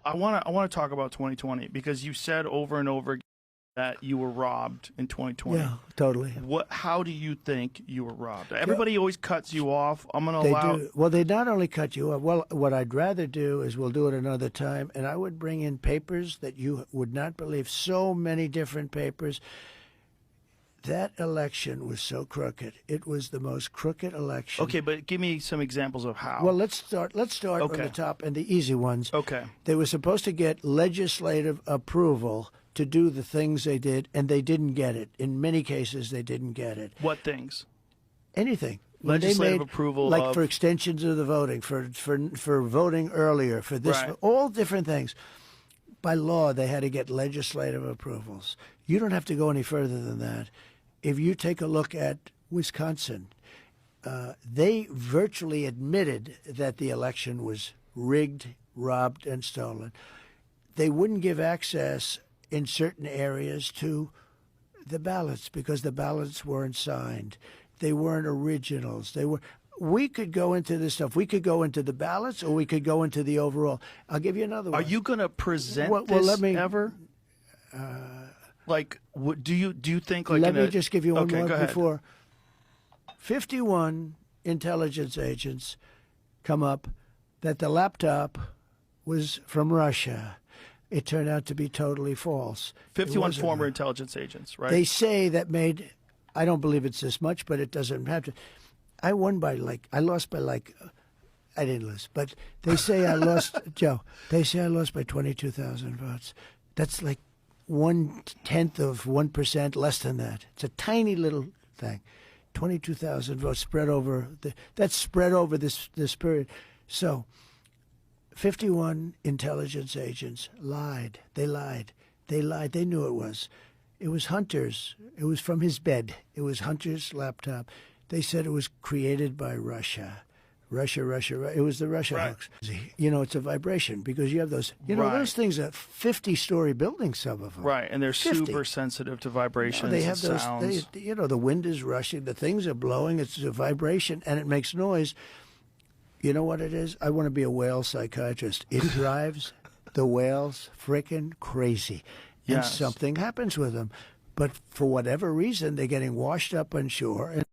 I want to talk about 2020 because you said over and over again that you were robbed in 2020. Yeah, totally. How do you think you were robbed? Everybody always cuts you off. I'm going to They allow. do. Well, they not only cut you off. Well, what I'd rather do is we'll do it another time, and I would bring in papers that you would not believe. So many different papers. That election was so crooked. It was the most crooked election. Okay, but give me some examples of how. Well, let's start Okay. on the top and the easy ones. Okay. They were supposed to get legislative approval to do the things they did, and they didn't get it. In many cases, they didn't get it. What things? Anything. When Legislative they made, approval like of... for extensions of the voting, for voting earlier, for this, Right. for all different things. By law, they had to get legislative approvals. You don't have to go any further than that. If you take a look at Wisconsin, they virtually admitted that the election was rigged, robbed, and stolen. They wouldn't give access in certain areas to the ballots because the ballots weren't signed. They weren't originals. We could go into this stuff. We could go into the ballots, or we could go into the overall. I'll give you another one. Are you going to present Well, this let me- ever? Do you think like? Let me just give you one Okay, more go ahead. before. 51 intelligence agents come up that the laptop was from Russia. It turned out to be totally false. 51 former intelligence agents, right? They say that made, I don't believe it's this much, but it doesn't have to. I lost by I didn't lose, but they say I lost, Joe, they say I lost by 22,000 votes. That's like 1/10 of 1%, less than that. It's a tiny little thing. 22,000 votes spread over, that's spread over this period. So 51 intelligence agents lied. They lied. They lied. They knew it was. It was Hunter's. It was from his bed. It was Hunter's laptop. They said it was created by Russia. Russia. It was the Russia Right. hoax. You know, it's a vibration because you have those, Right. those things are 50-story buildings, some of them. Right, and they're 50. super sensitive to vibrations They have and those, sounds. the wind is rushing, the things are blowing, it's a vibration, and it makes noise. You know what it is? I want to be a whale psychiatrist. It drives the whales frickin' crazy. And Yes. something happens with them. But for whatever reason, they're getting washed up on shore.